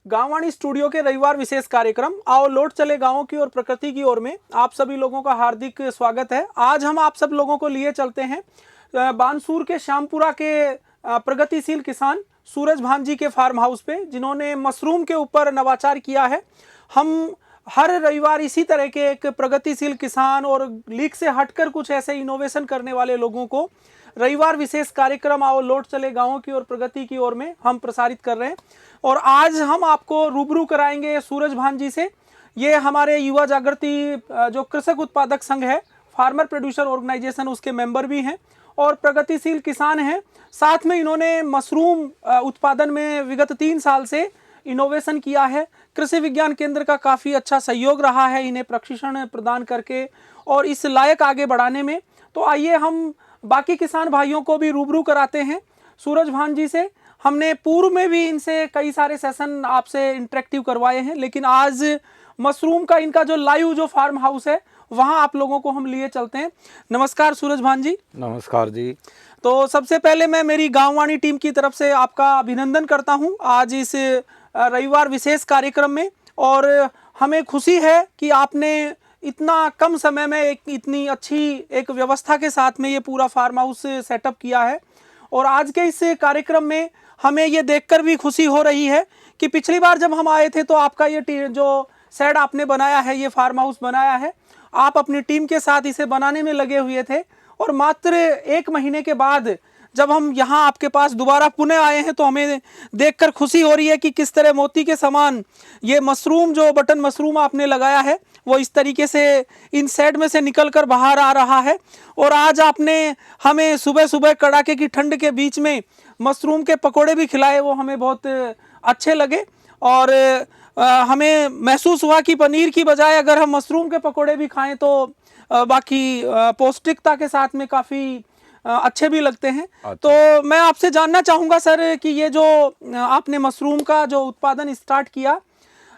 गांववाणी studio के रविवार विशेष कार्यक्रम आओ लौट चले गांवों की और प्रकृति की ओर में आप सभी लोगों का हार्दिक स्वागत है। आज हम आप सब लोगों को लिए चलते हैं बानसूर के श्यामपुरा के प्रगतिशील किसान सूरज भान जी के फार्म हाउस पे, जिन्होंने मशरूम के ऊपर नवाचार किया है। हम हर रविवार इसी तरह के एक प्रगतिशील किसान और लीक से हटकर कुछ ऐसे इनोवेशन करने वाले लोगों को रविवार विशेष कार्यक्रम आओ लौट चले गांवों की और प्रगति की ओर में हम प्रसारित कर रहे हैं। और आज हम आपको रूबरू कराएंगे सूरज भान जी से। ये हमारे युवा जागृति जो कृषक उत्पादक संघ है, फार्मर प्रोड्यूसर ऑर्गेनाइजेशन, उसके मेंबर भी हैं और प्रगतिशील किसान हैं। साथ में इन्होंने मशरूम उत्पादन में विगत 3 साल से इनोवेशन किया है। कृषि विज्ञान केंद्र का काफ़ी अच्छा सहयोग रहा है इन्हें प्रशिक्षण प्रदान करके और इस लायक आगे बढ़ाने में। तो आइए हम बाकी किसान भाइयों को भी रूबरू कराते हैं सूरज भान जी से। हमने पूर्व में भी इनसे कई सारे सेशन आपसे इंटरेक्टिव करवाए हैं, लेकिन आज मशरूम का इनका जो लाइव जो फार्म हाउस है वहां आप लोगों को हम लिए चलते हैं। नमस्कार सूरज भान जी। नमस्कार जी। तो सबसे पहले मैं मेरी गांववाणी टीम की तरफ से आपका अभिनंदन करता हूं आज इस रविवार विशेष कार्यक्रम में। और हमें खुशी है कि आपने इतना कम समय में एक इतनी अच्छी एक व्यवस्था के साथ में ये पूरा फार्म हाउस सेटअप किया है। और आज के इस कार्यक्रम में हमें ये देखकर भी खुशी हो रही है कि पिछली बार जब हम आए थे तो आपका ये जो शेड आपने बनाया है, ये फार्म हाउस बनाया है, आप अपनी टीम के साथ इसे बनाने में लगे हुए थे। और मात्र 1 महीने के बाद जब हम यहाँ आपके पास दोबारा पुनः आए हैं तो हमें देखकर खुशी हो रही है कि किस तरह मोती के समान ये मशरूम, जो बटन मशरूम आपने लगाया है, वो इस तरीके से इन शेड में से निकलकर बाहर आ रहा है। और आज आपने हमें सुबह सुबह कड़ाके की ठंड के बीच में मशरूम के पकोड़े भी खिलाए, वो हमें बहुत अच्छे लगे। और हमें महसूस हुआ कि पनीर की बजाय अगर हम मशरूम के पकोड़े भी खाएं तो बाकी पौष्टिकता के साथ में काफ़ी अच्छे भी लगते हैं। अच्छा। तो मैं आपसे जानना चाहूँगा सर कि ये जो आपने मशरूम का जो उत्पादन स्टार्ट किया,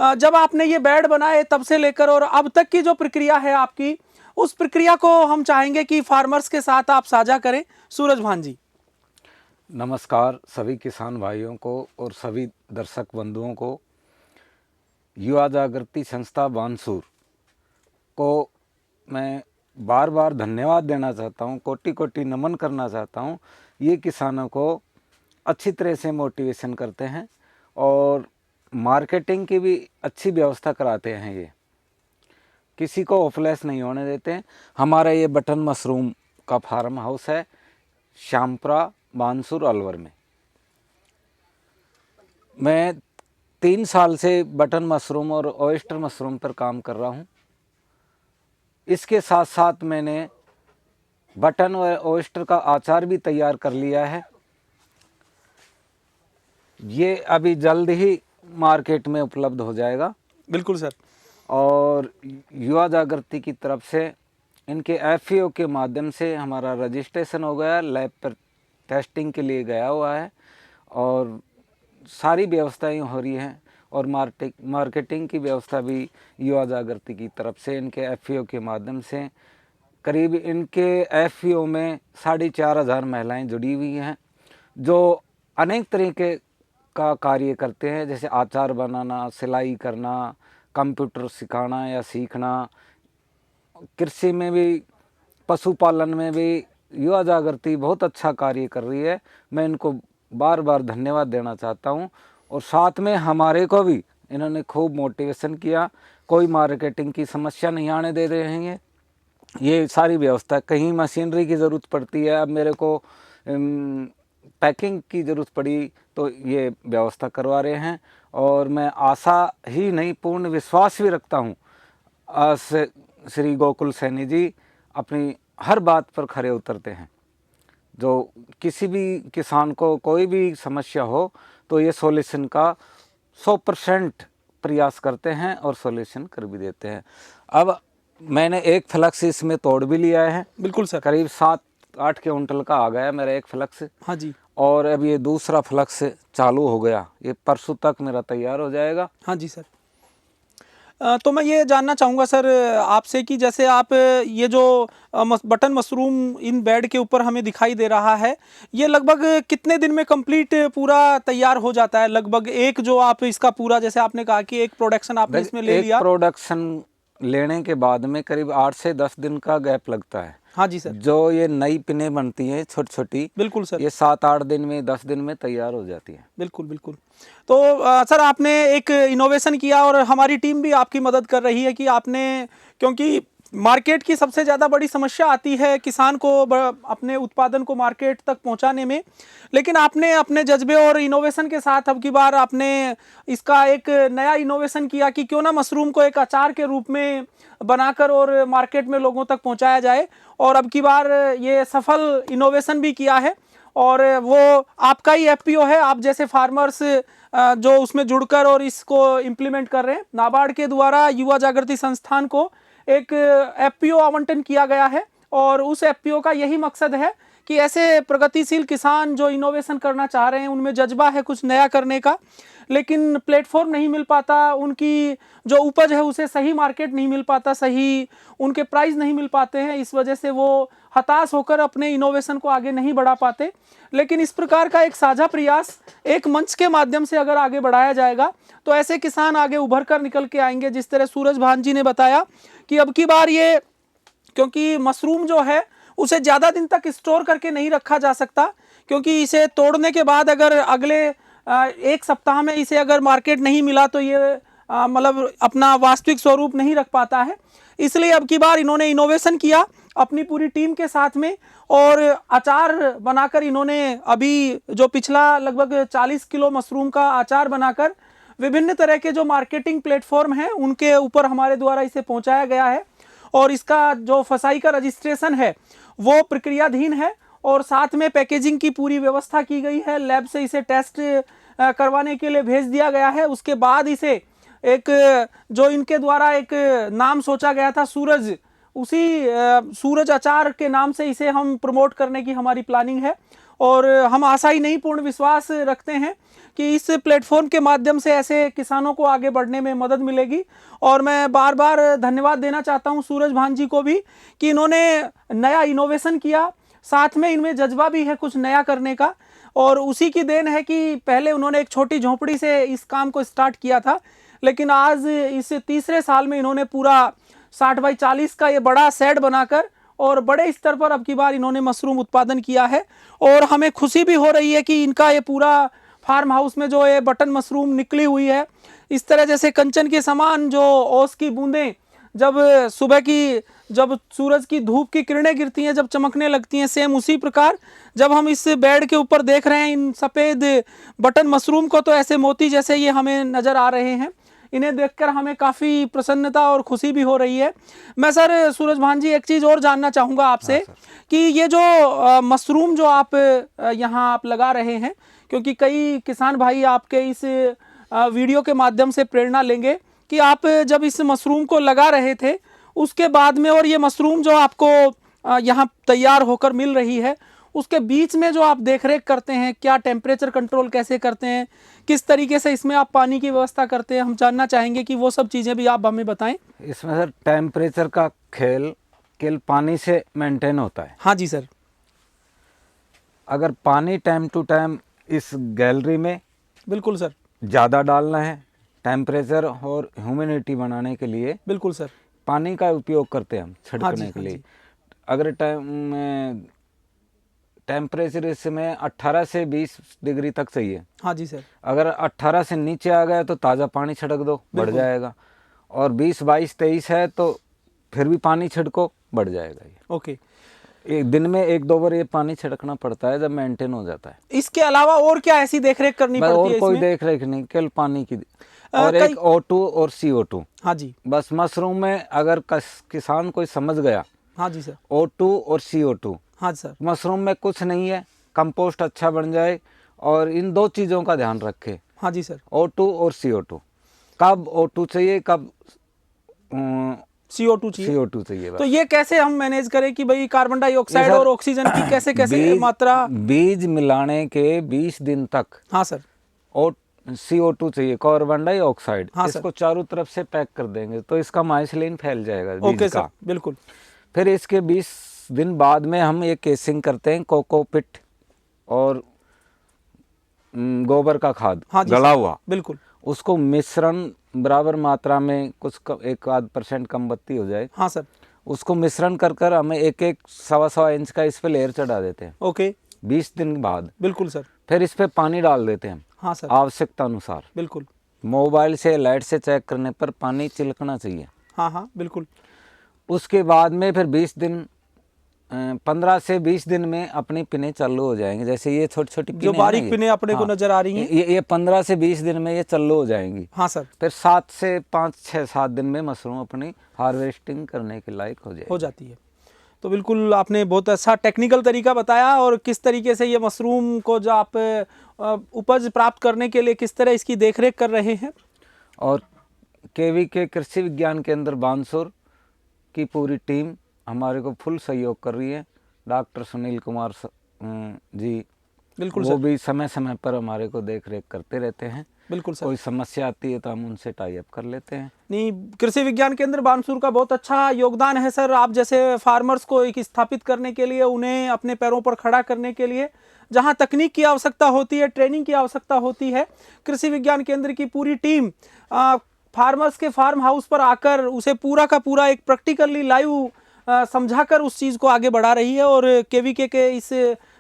जब आपने ये बेड बनाए तब से लेकर और अब तक की जो प्रक्रिया है आपकी, उस प्रक्रिया को हम चाहेंगे कि फार्मर्स के साथ आप साझा करें। सूरज भान जी। नमस्कार सभी किसान भाइयों को और सभी दर्शक बंधुओं को। युवा जागृति संस्था बानसूर को मैं बार बार धन्यवाद देना चाहता हूँ, कोटि कोटि नमन करना चाहता हूँ। ये किसानों को अच्छी तरह से मोटिवेशन करते हैं और मार्केटिंग की भी अच्छी व्यवस्था कराते हैं। ये किसी को ऑफलेस नहीं होने देते हैं। हमारा ये बटन मशरूम का फार्म हाउस है श्यामपुरा बानसूर अलवर में। मैं 3 साल से बटन मशरूम और ऑयस्टर मशरूम पर काम कर रहा हूँ। इसके साथ साथ मैंने बटन और ऑयस्टर का अचार भी तैयार कर लिया है। ये अभी जल्द ही मार्केट में उपलब्ध हो जाएगा। बिल्कुल सर। और युवा जागृति की तरफ से इनके एफईओ के माध्यम से हमारा रजिस्ट्रेशन हो गया, लैब पर टेस्टिंग के लिए गया हुआ है और सारी व्यवस्थाएं हो रही हैं। और मार्केटिंग की व्यवस्था भी युवा जागृति की तरफ से इनके एफईओ के माध्यम से, करीब इनके एफईओ में 4,500 महिलाएं जुड़ी हुई हैं जो अनेक तरीके का कार्य करते हैं, जैसे अचार बनाना, सिलाई करना, कंप्यूटर सिखाना या सीखना। कृषि में भी, पशुपालन में भी युवा जागृति बहुत अच्छा कार्य कर रही है। मैं इनको बार बार धन्यवाद देना चाहता हूँ। और साथ में हमारे को भी इन्होंने खूब मोटिवेशन किया। कोई मार्केटिंग की समस्या नहीं आने दे रहे हैं। ये सारी व्यवस्था, कहीं मशीनरी की ज़रूरत पड़ती है, अब मेरे को पैकिंग की ज़रूरत पड़ी तो ये व्यवस्था करवा रहे हैं। और मैं आशा ही नहीं, पूर्ण विश्वास भी रखता हूँ श्री गोकुल सैनी जी अपनी हर बात पर खरे उतरते हैं। जो किसी भी किसान को कोई भी समस्या हो तो ये सॉल्यूशन का 100% प्रयास करते हैं और सॉल्यूशन कर भी देते हैं। अब मैंने एक फ्लक्स इसमें तोड़ भी लिया है। बिल्कुल सर। करीब 7-8 क्विंटल का आ गया मेरा एक फ्लक्स। हाँ जी। और अब ये दूसरा फ्लक्स चालू हो गया, ये परसों तक मेरा तैयार हो जाएगा। हाँ जी सर। तो मैं ये जानना चाहूँगा सर आपसे कि जैसे आप ये जो बटन मशरूम इन बेड के ऊपर हमें दिखाई दे रहा है, ये लगभग कितने दिन में कंप्लीट पूरा तैयार हो जाता है? लगभग एक जो आप इसका पूरा, जैसे आपने कहा कि एक प्रोडक्शन आपने इसमें ले लिया। प्रोडक्शन लेने के बाद में करीब 8 से 10 दिन का गैप लगता है। हाँ जी सर। जो ये नई पिनें बनती हैं छोटी छोटी, बिल्कुल सर। ये 7-8 दिन में 10 दिन में तैयार हो जाती है। बिल्कुल बिल्कुल। तो सर आपने एक इनोवेशन किया और हमारी टीम भी आपकी मदद कर रही है कि आपने, क्योंकि मार्केट की सबसे ज़्यादा बड़ी समस्या आती है किसान को अपने उत्पादन को मार्केट तक पहुंचाने में, लेकिन आपने अपने जज्बे और इनोवेशन के साथ अब की बार आपने इसका एक नया इनोवेशन किया कि क्यों ना मशरूम को एक अचार के रूप में बनाकर और मार्केट में लोगों तक पहुंचाया जाए, और अब की बार ये सफल इनोवेशन भी किया है। और वो आपका ही एफपीओ है, आप जैसे फार्मर्स जो उसमें जुड़कर और इसको इम्प्लीमेंट कर रहे हैं। नाबार्ड के द्वारा युवा जागृति संस्थान को एक एफपीओ आवंटन किया गया है, और उस एफपीओ का यही मकसद है कि ऐसे प्रगतिशील किसान जो इनोवेशन करना चाह रहे हैं, उनमें जज्बा है कुछ नया करने का, लेकिन प्लेटफॉर्म नहीं मिल पाता, उनकी जो उपज है उसे सही मार्केट नहीं मिल पाता, सही उनके प्राइस नहीं मिल पाते हैं, इस वजह से वो हताश होकर अपने इनोवेशन को आगे नहीं बढ़ा पाते। लेकिन इस प्रकार का एक साझा प्रयास एक मंच के माध्यम से अगर आगे बढ़ाया जाएगा तो ऐसे किसान आगे उभर कर निकल के आएंगे। जिस तरह सूरज भान जी ने बताया कि अब की बार ये, क्योंकि मशरूम जो है उसे ज़्यादा दिन तक स्टोर करके नहीं रखा जा सकता, क्योंकि इसे तोड़ने के बाद अगर अगले एक सप्ताह में इसे अगर मार्केट नहीं मिला तो ये मतलब अपना वास्तविक स्वरूप नहीं रख पाता है। इसलिए अब की बार इन्होंने इनोवेशन किया अपनी पूरी टीम के साथ में, और अचार बनाकर इन्होंने अभी जो पिछला लगभग 40 किलो मशरूम का अचार बनाकर विभिन्न तरह के जो मार्केटिंग प्लेटफॉर्म हैं उनके ऊपर हमारे द्वारा इसे पहुंचाया गया है, और इसका जो फसाई का रजिस्ट्रेशन है वो प्रक्रियाधीन है, और साथ में पैकेजिंग की पूरी व्यवस्था की गई है। लैब से इसे टेस्ट करवाने के लिए भेज दिया गया है। उसके बाद इसे एक जो इनके द्वारा एक नाम सोचा गया था सूरज, उसी सूरज अचार के नाम से इसे हम प्रमोट करने की हमारी प्लानिंग है, और हम आशा ही नहीं पूर्ण विश्वास रखते हैं कि इस प्लेटफॉर्म के माध्यम से ऐसे किसानों को आगे बढ़ने में मदद मिलेगी। और मैं बार बार धन्यवाद देना चाहता हूं सूरज भान जी को भी कि इन्होंने नया इनोवेशन किया, साथ में इनमें जज्बा भी है कुछ नया करने का, और उसी की देन है कि पहले उन्होंने एक छोटी झोंपड़ी से इस काम को स्टार्ट किया था, लेकिन आज इस तीसरे साल में इन्होंने पूरा 60 बाई 40 का ये बड़ा शेड बनाकर और बड़े स्तर पर अब की बार इन्होंने मशरूम उत्पादन किया है। और हमें खुशी भी हो रही है कि इनका ये पूरा फार्म हाउस में जो ये बटन मशरूम निकली हुई है, इस तरह जैसे कंचन के समान जो ओस की बूंदें जब सुबह की, जब सूरज की धूप की किरणें गिरती हैं, जब चमकने लगती हैं, सेम उसी प्रकार जब हम इस बेड के ऊपर देख रहे हैं इन सफ़ेद बटन मशरूम को, तो ऐसे मोती जैसे ये हमें नज़र आ रहे हैं। इन्हें देखकर हमें काफ़ी प्रसन्नता और खुशी भी हो रही है। मैं सर सूरज भान जी एक चीज़ और जानना चाहूँगा आपसे कि ये जो मशरूम जो आप यहाँ आप लगा रहे हैं, क्योंकि कई किसान भाई आपके इस वीडियो के माध्यम से प्रेरणा लेंगे कि आप जब इस मशरूम को लगा रहे थे उसके बाद में, और ये मशरूम जो आपको यहाँ तैयार होकर मिल रही है, उसके बीच में जो आप देखरेख करते हैं, क्या टेम्परेचर कंट्रोल कैसे करते हैं, किस तरीके से इसमें आप पानी की व्यवस्था करते हैं, हम जानना चाहेंगे कि वो सब चीज़ें भी आप हमें बताएं। इसमें सर टेम्परेचर का खेल केवल पानी से मेंटेन होता है। हाँ जी सर। अगर पानी टाइम टू टाइम इस गैलरी में बिल्कुल सर ज़्यादा डालना है, टेम्परेचर और ह्यूमिडिटी बनाने के लिए बिल्कुल सर पानी का उपयोग करते हैं हम छिड़कने के लिए। अगर टेम्परेचर इसमें 18 से 20 डिग्री तक चाहिए। हाँ जी सर। अगर 18 से नीचे आ गया तो ताज़ा पानी छिड़क दो, बढ़ जाएगा, और 20, 22, 23 है तो फिर भी पानी छिड़को, बढ़ जाएगा ये। ओके। एक दिन में 1-2 बार ये पानी छिड़कना पड़ता है जब मेंटेन हो जाता है। इसके अलावा और क्या ऐसी देखरेख करनी पड़ती है? और कोई देखरेख नहीं, केवल पानी की और एक O2 और CO2। हाँ जी। बस मशरूम में अगर किसान कोई समझ गया, हाँ जी सर, O2 और CO2, हाँ सर, मशरूम में कुछ नहीं है, कंपोस्ट अच्छा बन जाए, और इन 2 चीज़ों का ध्यान रखे। हाँ जी सर। O2 और CO2, कब O2 चाहिए, कब CO2 चाहिए। CO2 चाहिए। तो ये कैसे हम मैनेज करें कि भाई कार्बन डाइऑक्साइड और ऑक्सीजन की कैसे कैसे मात्रा? बीज मिलाने के 20 दिन तक हाँ सर, CO2 चाहिए, कार्बन डाइऑक्साइड। हाँ सर। इसको चारों तरफ से पैक कर देंगे तो इसका माइसिलिन फैल जाएगा ओके बीज सर, का। बिल्कुल। फिर इसके 20 दिन बाद में हम एक केसिंग करते हैं कोकोपिट और गोबर का खाद हाँ जी गला सर, हुआ, बिल्कुल। उसको मिश्रण बराबर मात्रा में, कुछ 1-आध% कम बत्ती हो जाए, हाँ सर। उसको मिश्रण कर कर हमें एक 1.25 इंच का इस पे लेयर चढ़ा देते हैं ओके, 20 दिन बाद। बिल्कुल सर। फिर इस पे पानी डाल देते हैं हाँ सर, आवश्यकता अनुसार। बिल्कुल। मोबाइल से लाइट से चेक करने पर पानी चिलकना चाहिए। हाँ हाँ, बिल्कुल। उसके बाद में फिर 15 से 20 दिन में अपनी पिने चालू हो जाएंगी। जैसे ये छोटी छोटी जो बारीक पिने अपने को हाँ, नजर आ रही हैं, ये 15 से 20 दिन में ये चालू हो जाएंगी। हाँ सर, फिर 7 से 5, 6, 7 दिन में मशरूम अपनी हार्वेस्टिंग करने के लायक हो जाती है। तो बिल्कुल आपने बहुत अच्छा टेक्निकल तरीका बताया, और किस तरीके से ये मशरूम को जो आप उपज प्राप्त करने के लिए किस तरह इसकी देखरेख कर रहे हैं। और KVK कृषि विज्ञान केंद्र बानसूर की पूरी टीम हमारे को फुल सहयोग कर रही है। डॉक्टर सुनील कुमार जी, बिल्कुल वो सर, भी समय समय पर हमारे को देख रेख करते रहते हैं। बिल्कुल सर। कोई समस्या आती है तो हम उनसे टाई अप कर लेते हैं। नहीं, कृषि विज्ञान केंद्र बानसूर का बहुत अच्छा योगदान है सर। आप जैसे फार्मर्स को एक स्थापित करने के लिए, उन्हें अपने पैरों पर खड़ा करने के लिए जहां तकनीक की आवश्यकता होती है, ट्रेनिंग की आवश्यकता होती है, कृषि विज्ञान केंद्र की पूरी टीम फार्मर्स के फार्म हाउस पर आकर उसे पूरा का पूरा एक प्रैक्टिकली लाइव समझाकर उस चीज़ को आगे बढ़ा रही है। और KVK के इस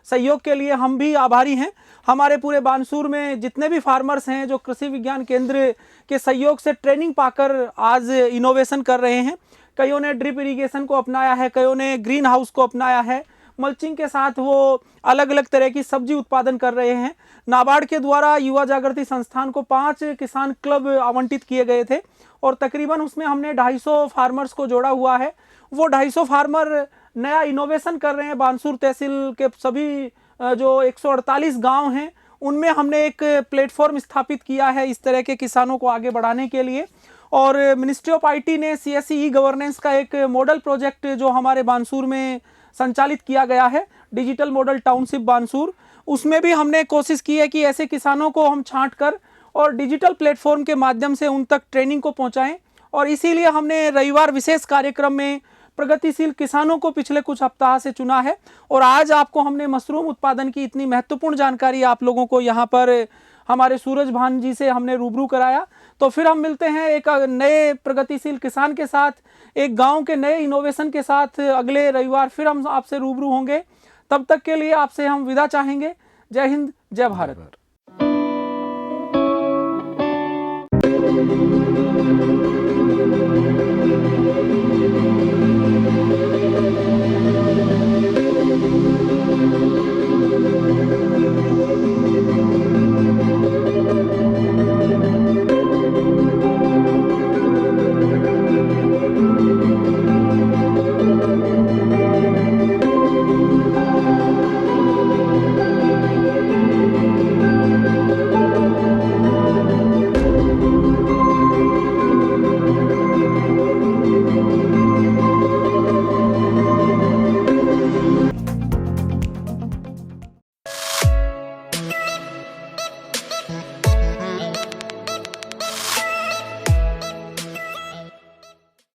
सहयोग के लिए हम भी आभारी हैं। हमारे पूरे बानसूर में जितने भी फार्मर्स हैं जो कृषि विज्ञान केंद्र के सहयोग से ट्रेनिंग पाकर आज इनोवेशन कर रहे हैं, कईयों ने ड्रिप इरिगेशन को अपनाया है, कईयों ने ग्रीन हाउस को अपनाया है, मल्चिंग के साथ वो अलग अलग तरह की सब्जी उत्पादन कर रहे हैं। नाबार्ड के द्वारा युवा जागृति संस्थान को 5 किसान क्लब आवंटित किए गए थे, और तकरीबन उसमें हमने 250 फार्मर्स को जोड़ा हुआ है। वो 250 फार्मर नया इनोवेशन कर रहे हैं। बानसूर तहसील के सभी जो 148 गांव हैं, उनमें हमने एक प्लेटफॉर्म स्थापित किया है इस तरह के किसानों को आगे बढ़ाने के लिए। और मिनिस्ट्री ऑफ IT ने CSE ई-गवर्नेंस का एक मॉडल प्रोजेक्ट जो हमारे बानसूर में संचालित किया गया है, डिजिटल मॉडल टाउनशिप बानसूर, उसमें भी हमने कोशिश की है कि ऐसे किसानों को हम छांट कर और डिजिटल प्लेटफॉर्म के माध्यम से उन तक ट्रेनिंग को पहुंचाएं। और इसीलिए हमने रविवार विशेष कार्यक्रम में प्रगतिशील किसानों को पिछले कुछ सप्ताह से चुना है। और आज आपको हमने मशरूम उत्पादन की इतनी महत्वपूर्ण जानकारी आप लोगों को यहाँ पर हमारे सूरज भान जी से हमने रूबरू कराया। तो फिर हम मिलते हैं एक नए प्रगतिशील किसान के साथ, एक गांव के नए इनोवेशन के साथ। अगले रविवार फिर हम आपसे रूबरू होंगे। तब तक के लिए आपसे हम विदा चाहेंगे। जय हिंद, जय भारत।